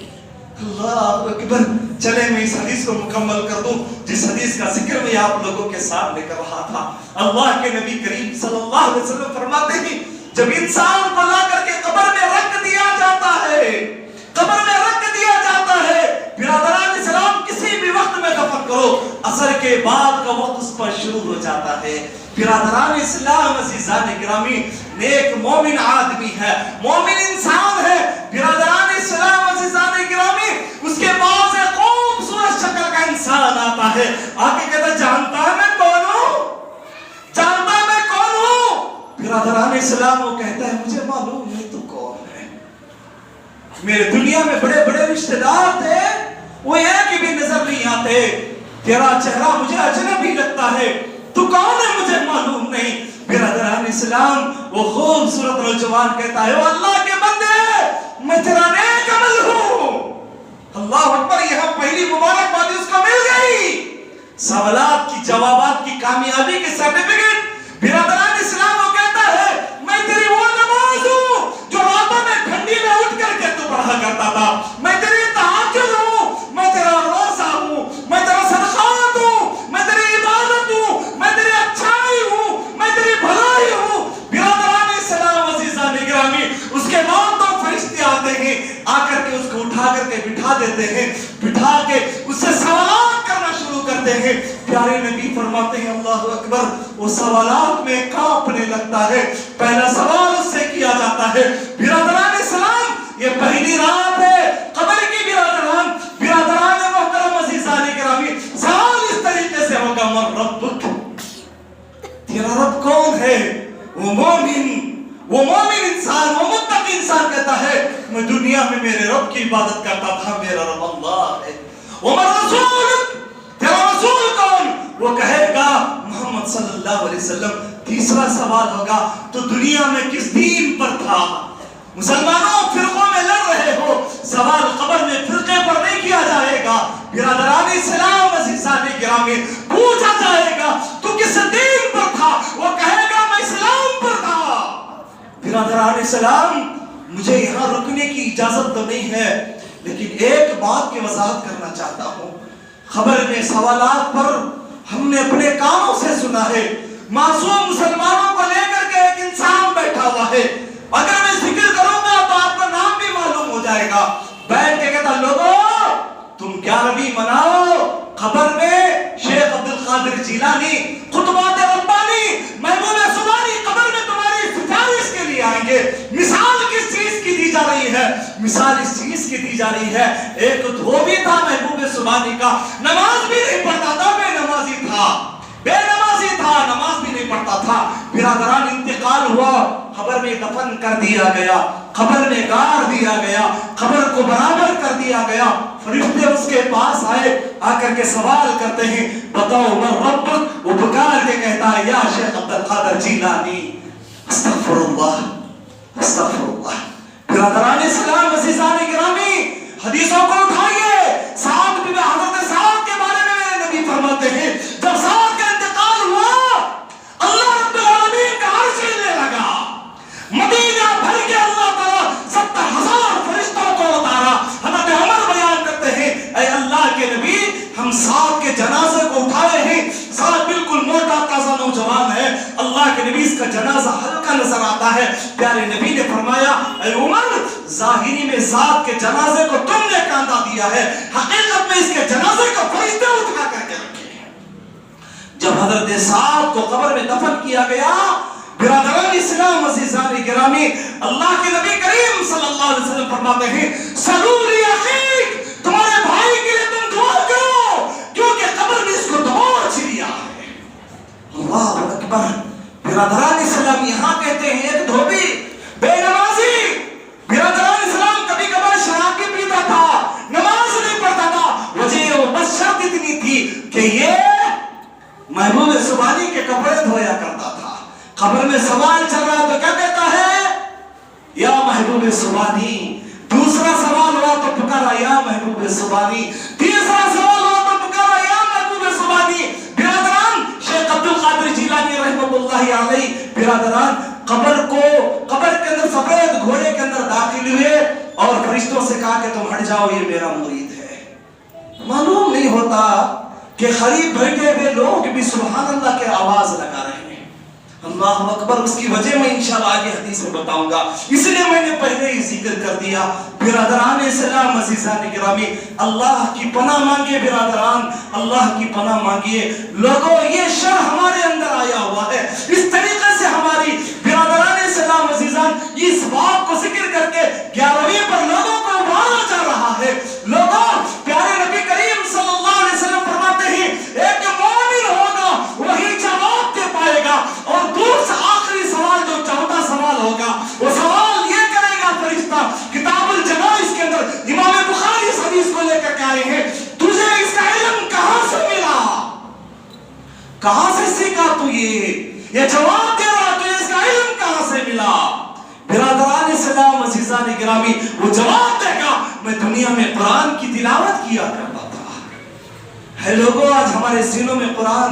اللہ اکبر، چلے میں اس حدیث کو مکمل کر دوں جس حدیث کا ذکر میں آپ لوگوں کے سامنے کر رہا تھا۔ اللہ کے نبی کریم صلی اللہ علیہ وسلم فرماتے ہیں جب انسان کو لا کر کے قبر میں رکھ دیا جاتا ہے، برادران اسلام کسی بھی وقت میں دفن کرو، عصر کے بعد کا وقت اس پر شروع ہو جاتا ہے۔ برادران اسلام عزیزان گرامی، نیک مومن آدمی ہے، مومن انسان ہے، برادران اسلام عزیزان گرامی، اس کے پاس ایک خوبصورت شکل کا انسان آتا ہے، آگے کہتا جانتا ہے میں کون ہوں؟ برادران اسلام وہ کہتا ہے مجھے معلوم نہیں تو کون ہے، میرے دنیا میں بڑے بڑے رشتہ دار تھے وہ ایک بھی نظر نہیں آتے، تیرا چہرہ مجھے اجنبی لگتا ہے، تو کون ہے مجھے معلوم نہیں۔ برادران اسلام وہ خوبصورت نوجوان کہتا ہے وہ اللہ کے بندے میں تیرا نیک عمل ہوں۔ اللہ اکبر، یہاں پہلی مبارکبادی اس کو مل گئی، سوالات کی جوابات کی کامیابی کے سرٹیفکیٹ۔ برادران اسلام وہ کہتا ہے میں تیری وہ نماز ہوں جو راتوں میں ٹھنڈی میں اٹھ کر کے تو پڑھا کرتا تھا، میں تیری تہجد ہوں، میں تیرا روزہ ہوں، میں تیرا صدقات ہوں، میں تیری عبادت ہوں، میں تیری اچھائی ہوں، میں تیری بھلائی ہوں۔ برادران اسلام عزیزان گرامی، اس کے بعد تو فرشتے آتے ہیں، آ کر کے اس کو اٹھا کر کے بٹھا دیتے ہیں، بٹھا کے اس سے سوالات کرنا شروع کرتے ہیں۔ پیارے نبی فرماتے ہیں اللہ اکبر، وہ سوالات میں کانپنے لگتا ہے۔ پہلا سوال اس سے کیا جاتا ہے برادران اسلام یہ پہلی رات ہے قبر کی، برادران محترم عزیزان گرامی، سوال اس طریقے سے ہوگا من ربک، تیرا رب کون ہے؟ وہ مومن انسان، وہ متقی انسان کہتا ہے میں دنیا میں میرے رب کی عبادت کرتا تھا، میرا رب اللہ ہے۔ ومن رسولک، تیرا رسول کون؟ وہ کہے گا محمد صلی اللہ علیہ وسلم۔ تیسرا سوال ہوگا تو دنیا میں کس دین پر تھا؟ مسلمانوں فرقوں میں لڑ رہے ہو، سوال قبر میں فرقے پر نہیں کیا جائے گا، برادران اسلام عزیزان گرامی پوچھا جائے گا تو کس دین پر تھا؟ وہ کہے گا میں اسلام پر تھا۔ برادران اسلام مجھے یہاں رکنے کی اجازت تو نہیں ہے، لیکن ایک بات کی وضاحت کرنا چاہتا ہوں۔ خبر میں سوالات پر ہم نے اپنے کانوں سے سنا ہے، معصوم مسلمانوں کو لے کر کے ایک انسان بیٹھا ہوا ہے، اگر میں ذکر کروں گا تو آپ کا نام بھی معلوم ہو جائے گا، بیٹھ کے کہتا لوگوں تم 11ویں مناؤ، خبر میں شیخ عبد القادر مثال اس چیز کی دی جا رہی ہے، ایک دھوبی تھا محبوب سبحانی کا، نماز بھی نہیں پڑھتا تھا، بے نمازی تھا، بے نمازی تھا، نماز بھی نہیں پڑھتا تھا۔ برادران انتقال ہوا، قبر میں دفن کر دیا گیا، قبر میں گاڑ دیا گیا، قبر کو برابر کر دیا گیا۔ فرشتے اس کے پاس آئے، آ کر کے سوال کرتے ہیں بتاؤ من ربک؟ وہ پکار کے کہتا ہے یا شیخ عبد القادر جیلانی۔ استغفر اللہ استغفر اللہ۔ برادران اسلام عزیزان گرامی، حدیثوں کو اٹھائیے، سعد بن حضرت سعد کے بارے میں میرے نبی فرماتے ہیں جب سعد کا انتقال ہوا اللہ رب العالمین کا عرش ہلنے لگا، مدینہ بھر کے اللہ تعالیٰ 70,000 فرشتوں کو اتارا۔ حضرت عمر بیان کرتے ہیں اے اللہ کے نبی ہم سعد کے جنازے کو اٹھائے ہیں، سعد بالکل موٹا تازہ نوجوان ہے، اللہ کے نبی اس کا جنازہ ہلکا نظر آتا ہے۔ پیارے نبی نے فرمایا اے عمر ظاہری میں سعد کے جنازے کو تم نے کاندھا دیا ہے، حقیقت میں اس کے جنازے کو فرشتے اٹھا کر کے رکھے۔ جب حضرت سعد کو قبر میں دفن کیا گیا، برادران اسلام عزیزان گرامی، اللہ کے نبی کریم صلی اللہ علیہ وسلم فرماتے ہیں صلو لی اخیک، تمہارے بھائی کے لیے تم دعا کرو کیونکہ قبر میں اس کو دبوچ لیا ہے۔ اللہ اکبر۔ برادران اسلام یہاں کہتے ہیں ایک دھوبی بے نمازی، برادران اسلام کبھی کبھار شراب بھی پیتا تھا، نماز نہیں پڑھتا تھا، وجہ بس شرط اتنی تھی کہ یہ محبوب سبحانی کے کپڑے دھویا کرتا تھا۔ قبر میں سوال چل رہا تو کیا کہتا ہے یا محبوب سبحانی، دوسرا سوال ہوا تو پکارا یا محبوب سبحانی، تیسرا سوال ہوا تو پکارا یا محبوب سبحانی۔ برادران شیخ عبد القادر جیلانی رحمۃ اللہ علیہ برادران قبر کے اندر سفید گھوڑے کے اندر داخل ہوئے اور فرشتوں سے کہا کہ تم ہٹ جاؤ یہ میرا مرید ہے۔ معلوم نہیں ہوتا کہ قریب بیٹھے ہوئے لوگ بھی سبحان اللہ کے آواز لگا رہے ہیں۔ اللہ اکبر۔ اس کی وجہ میں انشاءاللہ آگے حدیث میں بتاؤں گا، اس لیے میں نے پہلے ہی ذکر کر دیا۔ برادران اسلام عزیزان گرامی، اللہ کی پناہ مانگیے، برادران اللہ کی پناہ مانگیے۔ لوگوں یہ شر ہمارے اندر آیا ہوا ہے، اس طریقے سے ہماری برادران اسلام عزیزان اس بات کو ذکر کر کے 11ویں پر لوگوں کو ابھارا جا رہا ہے۔ لوگوں پیارے نبی کریم صلی اللہ علیہ وسلم فرماتے ہیں ایک مومن ہوگا وہی جواب دے پائے گا، اور دور سے آخری سوال جو 14 سوال ہوگا وہ سوال یہ کرے گا فرشتہ کتاب الجنائز کے اندر، امام بخاری اس حدیث کو لے کر کے آئے ہیں، تجھے اس کا علم کہاں سے ملا، کہاں سے سیکھا تو یہ جواب دے رہا، تجھے اس کا علم کہاں سے ملا۔ برادران اسلام عزیزان گرامی وہ جواب دے گا میں دنیا میں قرآن کی تلاوت کیا کرتا تھا۔ ہے لوگوں آج ہمارے سینوں میں قرآن،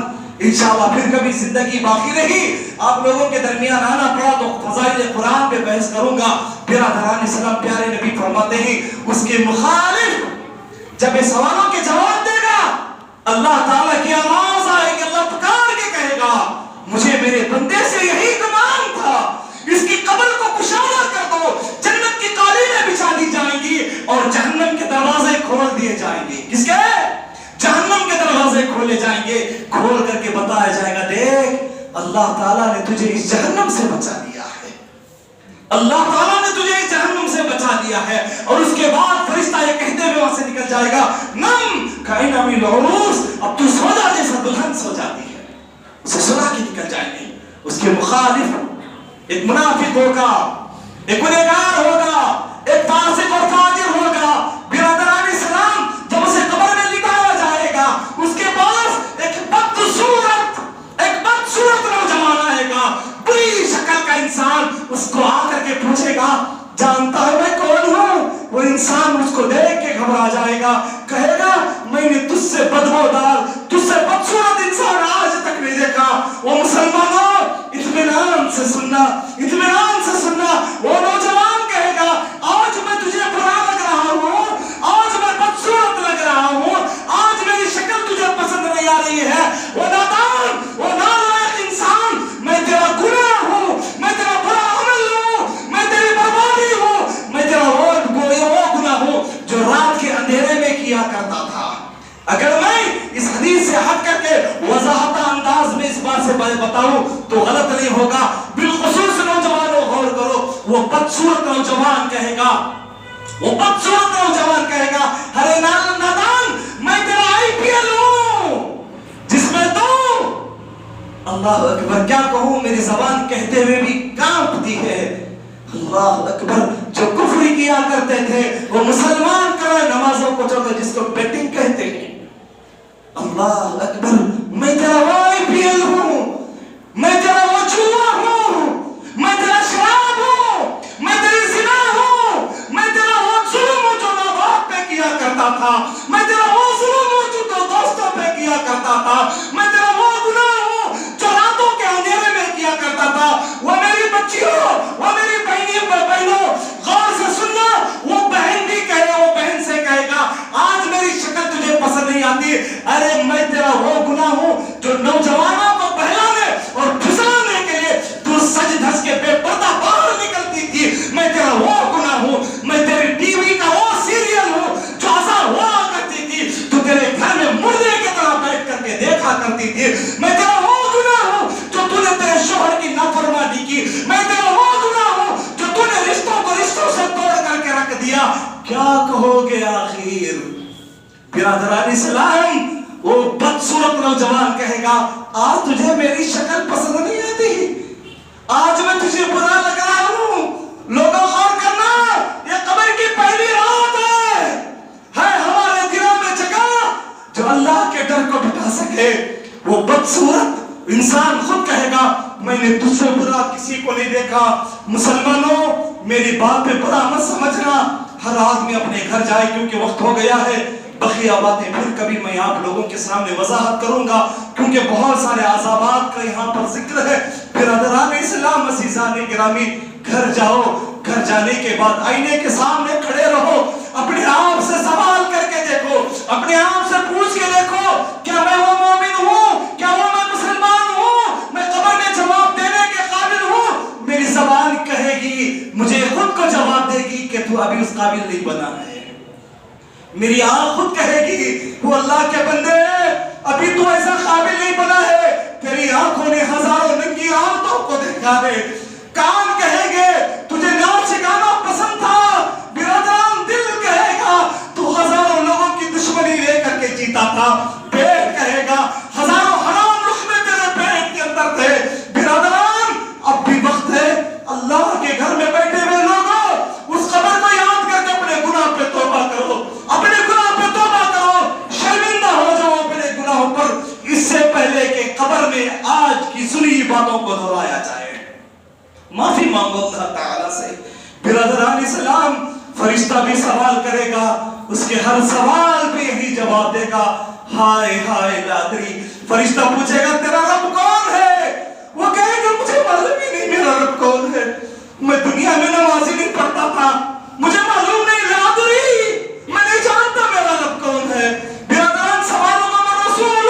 انشاءاللہ پھر کبھی زندگی باقی رہی آپ لوگوں کے درمیان آنا پڑا تو فضائل قرآن پہ بحث کروں گا۔ برادران اسلام پیارے نبی فرماتے ہیں اس کے مخالف جب یہ سوالوں کے جواب دے گا اللہ تعالیٰ کی آواز آئے گی، اللہ پکار کے کہے گا مجھے میرے بندے سے یہی گمان تھا، اس کی قبر کو کشادہ کر دو، جنت کی قالینیں بچھا دی جائیں گی اور جہنم کے دروازے کھول دیے جائیں گے۔ کس کے؟ جہنم کے دروازے کھولے جائیں گے، کھول کر کے بتایا جائے گا دیکھ اللہ تعالیٰ نے تجھے اس جہنم سے بچا دیا ہے، اللہ تعالیٰ نے تجھے اس جہنم سے بچا دیا ہے۔ اور اس کے بعد فرشتہ یہ کہتے ہوئے وہاں سے نکل جائے گا نم کائنا من العروس، اب تو سو جا جیسا دلہن سو جاتی ہے، اسے سلا کے نکل جائیں گے۔ اس کے مخالف ایک منافق ہوگا، ایک گنہگار ہوگا، ایک فاسق اور فاجر ہوگا۔ برادران اسلام جب اسے قبر میں لٹایا جائے گا اس کے پاس ایک بدصورت نوجوان آئے گا، بری شکل کا انسان، اس کو آ کر کے پوچھے گا جانتا ہے میں کون ہوں؟ وہ انسان اس کو دیکھ کے گھبرا جائے گا، کہے گا میں نے تجھ سے بدبودار، تجھ سے بدصورت انسان آج تک نہیں دیکھا۔ وہ مسلمانوں اطمینان سے سننا، اطمینان سے سننا، وہ نوجوان کہے گا آج میں تجھے برا لگ رہا ہوں، آج میں بدصورت لگ رہا ہوں، آج میری شکل تجھے پسند نہیں آ رہی ہے، وہ نادان، وہ نالائق انسان، میں تیرا گناہ ہوں، میں تیرا برا عمل ہوں، میں تیری بربادی ہوں، میں تیرا وہ گناہ ہوں جو رات کے اندھیرے میں کیا کرتا تھا۔ اگر میں اس حدیث سے ہٹ کر کے وضاحت انداز میں اس بات سے بتاؤں تو غلط نہیں ہوگا۔ بالخصوص نوجوانوں غور کرو، وہ بدصورت نوجوان کہے گا وہ بدصورت نوجوان کہے گا ارے نادان میں تیرا IPL ہوں جس میں تو اللہ اکبر کیا کہوں میری زبان کہتے ہوئے بھی کانپتی ہے. اللہ اکبر جو کفر کیا کرتے تھے وہ مسلمان کرے نمازوں کو چھوڑ جس کو بیٹنگ کہتے ہیں. اللہ اکبر میں تیرا وہ IPL ہوں, میں تیرا وہ جوا ہوں, میں تیرا شراب ہوں, میں تیری زنا ہوں, میں تیرا وہ ظلم ہوں جو ماں باپ پہ کیا کرتا تھا, میں تیرا وہ ظلم ہوں جو دوستوں پہ کیا کرتا تھا, میں تیرا وہ گناہ ہوں جو راتوں کے اندھیرے میں کیا کرتا تھا. وہ میری بچیوں, وہ میری بہنوں غور سے سننا, وہ بہن بھی کہے, وہ بہن سے کہے گا آج میری شکل تجھے پسند نہیں آتی, ارے میں تیرا وہ گناہ ہوں جو نوجوانوں کو بہلانے اور پھسلانے کے لیے تو سج دھس کے بے پردہ باہر نکلتی تھی, میں تیرا وہ گناہ ہوں, میں تیری ٹی وی کا وہ سیریل ہوں جو ایسا ہوا کرتی تھی تو تیرے گھر میں مردے کی طرح بیٹھ کر کے دیکھا کرتی تھی, میں تیرا وہ گناہ ہوں جو تو نے تیرے شوہر کی نافرمانی کی, میں تیرا وہ گناہ ہوں جو تو نے رشتوں کو رشتوں سے توڑ کر کے رکھ دیا. کیا کہو گے آخر برادران اسلام؟ وہ بدصورت نوجوان کہے گا آج تجھے میری شکل پسند نہیں آتی, آج میں تجھے برا لگ رہا ہوں. لوگوں غور کرنا, یہ قبر کی پہلی رات ہے ہمارے دلوں میں جگہ جو اللہ کے ڈر کو بٹھا سکے. وہ بدصورت انسان خود کہے گا میں نے تجھ سے برا کسی کو نہیں دیکھا. مسلمانوں میری بات پہ برا مت سمجھنا, ہر آدمی اپنے گھر جائے کیونکہ وقت ہو گیا ہے. بقیہ باتیں پھر کبھی میں آپ لوگوں کے سامنے وضاحت کروں گا کیونکہ بہت سارے عذابات کا یہاں پر ذکر ہے. برادران اسلام عزیزان گرامی, گھر جاؤ, گھر جانے کے بعد آئینے کے سامنے کھڑے رہو, اپنے آپ سے سوال کر کے دیکھو, اپنے آپ سے پوچھ کے دیکھو کیا میں وہ مومن ہوں, کیا وہ میں مسلمان ہوں, میں قبر میں جواب دینے کے قابل ہوں. میری زبان کہے گی, مجھے خود کو جواب دے گی کہ تو ابھی اس قابل نہیں بنا ہے. میری آنکھ خود کہے گی وہ اللہ کے بندے ابھی تو ایسا قابل نہیں بنا ہے, تیری آنکھوں نے ہزاروں ننگی عورتوں کو دیکھا ہے. کان کہیں گے تجھے ناچ گانا پسند تھا. برادران دل کہے گا تو ہزاروں لوگوں کی دشمنی لے کر کے جیتا تھا. پیٹ کہے گا ہزاروں حرام لقمے تیرے پیٹ کے اندر تھے. برادران اب بھی وقت ہے, اللہ کے گھر میں بیٹھے ہوئے لوگوں اس خبر کو یاد کر کے اپنے گناہ پہ توبہ کرو, اپنے گناہ پہ توبہ کرو, شرمندہ ہو جاؤ اپنے گناہوں پر, اس سے پہلے کہ قبر میں آج کی سنی باتوں کو دہرایا جائے. معافی مانگو اللہ تعالیٰ سے. برادران اسلام فرشتہ بھی سوال کرے گا, اس کے ہر سوال پہ یہی جواب دے گا ہائے ہائے لادری. فرشتہ پوچھے گا تیرا رب کون ہے, وہ کہے گا مجھے معلوم ہی نہیں میرا رب کون ہے, میں دنیا میں نماز ہی نہیں پڑھتا تھا, مجھے معلوم نہیں لادری, میں نہیں جانتا میرا رب کون ہے. برادران سوال ہوگا میں رسول,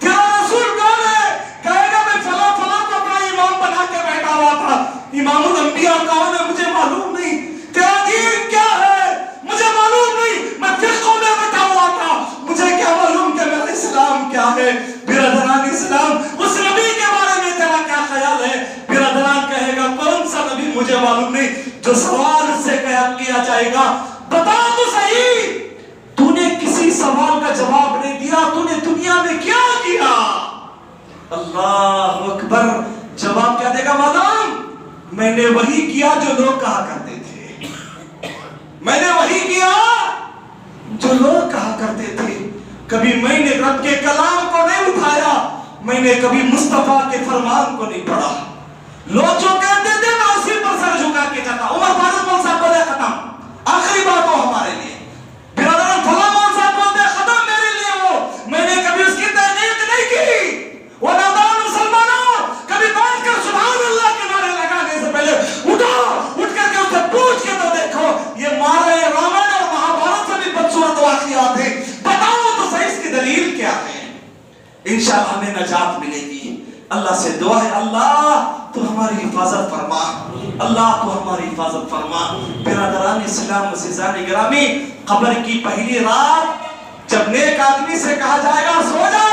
تیرا رسول کون ہے, کہے گا میں فلاں فلاں کو اپنا امام بنا کے بیٹھا ہوا تھا. امام الانبیاء کون ہے مجھے معلوم نہیں. تیرا دین کیا ہے مجھے معلوم نہیں, میں فرقوں میں بیٹھا ہوا تھا, مجھے کیا معلوم کہ میرا اسلام کیا ہے. برادران اسلام اس نبی کے بارے میں تیرا کیا خیال ہے. برادران کہے گا کون سا نبی مجھے معلوم نہیں. جو سوال اس سے کیا جائے گا بتا تو صحیح, تو نے کسی سوال کا جواب نہیں دیا, تو نے دنیا میں کیا کیا. اللہ اکبر. جواب کیا دے گا معلوم, میں نے وہی کیا جو لوگ کہا کرتے تھے, میں نے وہی کیا جو لوگ کہا کرتے تھے. کبھی میں نے رب کے کلام کو نہیں اٹھایا, میں نے کبھی مصطفیٰ کے فرمان کو نہیں پڑھا. لوگ جو کہتے تھے میں اسی پر سر جھکا کے جاتا. عمر فاروق مول صاحب بولے ختم, آخری بات ہو ہمارے لیے. برادران فلاں مول صاحب بولتے ختم میرے لیے ہو, میں نے کبھی اس کی تحقیق نہیں کی. وہ نادان مسلمانوں کبھی بیٹھ کر سبحان اللہ کے نعرے لگانے سے پہلے اٹھ کر کے اسے پوچھ کے تو دیکھو یہ رامائن اور مہابھارت سے بھی بدصورت واقعات ہیں, بتاؤ تو صحیح اس کی دلیل کیا ہے. انشاءاللہ ہمیں نجات ملے گی. اللہ سے دعا ہے اللہ تو ہماری حفاظت فرما, اللہ تو ہماری حفاظت فرما. برادران اسلام عزیزان گرامی, قبر کی پہلی رات جب نیک آدمی سے کہا جائے گا سو جا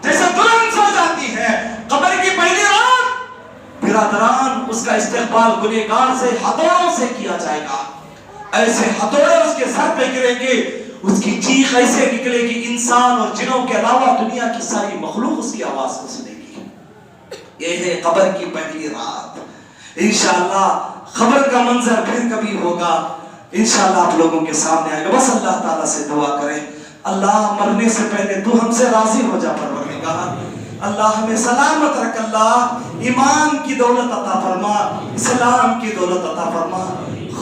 جیسے دلہن سو جاتی ہے, قبر کی پہلی رات برادران اس کا استقبال گنہگار سے ہتھوڑوں سے کیا جائے گا. ایسے ہتھوڑے اس کے سر پہ گریں گے، اس کی چیخ ایسے نکلے گی انسان اور جنوں کے علاوہ دنیا کی ساری مخلوق اس کی آواز کو سنے گی۔ یہ ہے قبر کی پہلی رات۔ انشاءاللہ قبر کا منظر پھر کبھی ہوگا، انشاءاللہ آپ لوگوں کے سامنے آئے گا۔ بس اللہ تعالیٰ سے دعا کریں، اللہ مرنے سے پہلے تو ہم سے راضی ہو جا پروردگار، اللہ ہمیں سلامت رکھ، اللہ ایمان کی دولت عطا فرما، اسلام کی دولت عطا فرما۔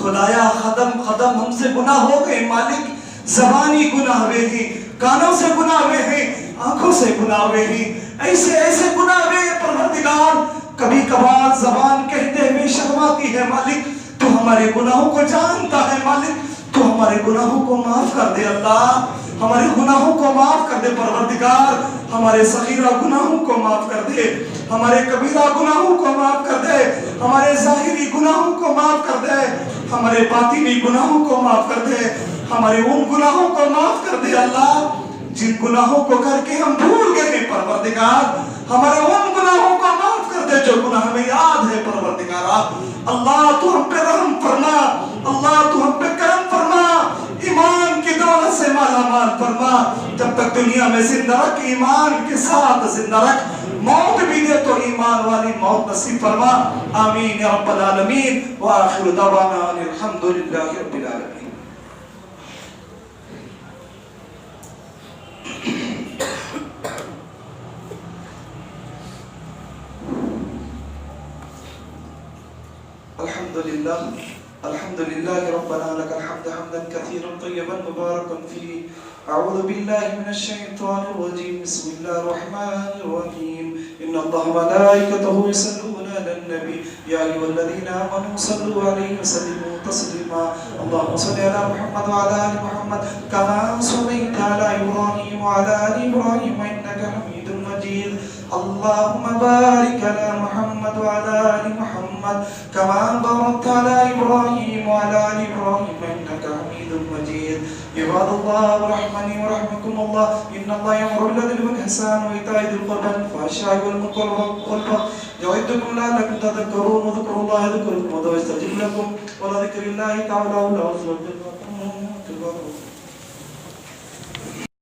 خدایا قدم قدم ہم سے گناہ ہو گئے مالک، زبانی گناہ ہوئے ہیں، کانوں سے گناہ ہوئے ہیں، آنکھوں سے گناہ ہوئے ہیں، ایسے ایسے گناہ ہوئے ہیں پروردگار، کبھی کبھار زبان کہتے ہوئے شرماتی ہے مالک، تو ہمارے گناہوں کو جانتا ہے مالک، تو ہمارے گناہوں کو معاف کر دے اللہ، ہمارے گناہوں کو معاف کر دے پروردگار، ہمارے صغیرہ گناہوں کو معاف کر دے، ہمارے کبیرہ گناہوں کو معاف کر دے، ہمارے ظاہری گناہوں کو معاف کر دے، ہمارے باطنی گناہوں کو معاف کر دے، ہمارے ان گناہوں کو معاف کر دے اللہ جن گناہوں کو کر کے ہم بھول گئے ہیں پروردگار، ہمارے ان گناہوں کو معاف کر دے جو گناہ ہمیں یاد ہے پروردگار۔ اللہ تو ہم پہ رحم فرما، اللہ تو ہم پہ کرم فرما، ایمان کی دولت سے مالا مال فرما، جب تک دنیا میں زندہ رکھ ایمان کے ساتھ زندہ رکھ، موت بھی دے تو ایمان والی موت نصیب فرما، آمین یا رب العالمین، وآخر دعوانا الحمدللہ رب العالمین۔ الحمد لله ربنا لك الحمد حمدا كثيرا طيبا مباركا فيه، أعوذ بالله من الشيطان الرجيم، بسم الله الرحمن الرحيم، إن الله وملائكته يصلون على النبي يا أيها الذين آمنوا صلوا عليه وسلموا تسليما، اللهم صل على محمد وعلى آل محمد كما صليت على إبراهيم وعلى آل إبراهيم إنك حميد مجيد، اللهم بارك على محمد وعلى آل محمد كما باركت على إبراهيم وعلى آل إبراهيم إنك حميد مجيد، عباد الله رحمني ورحمكم الله، إن الله يأمر بالعدل والإحسان وإيتاء ذي القربى والفحشاء والمنكر والبغي يعظكم لعلكم تذكرون، واذكروا الله يذكركم ويستجب لكم، ولذكر الله تعالى أعوذ بالله من الشيطان الرجيم.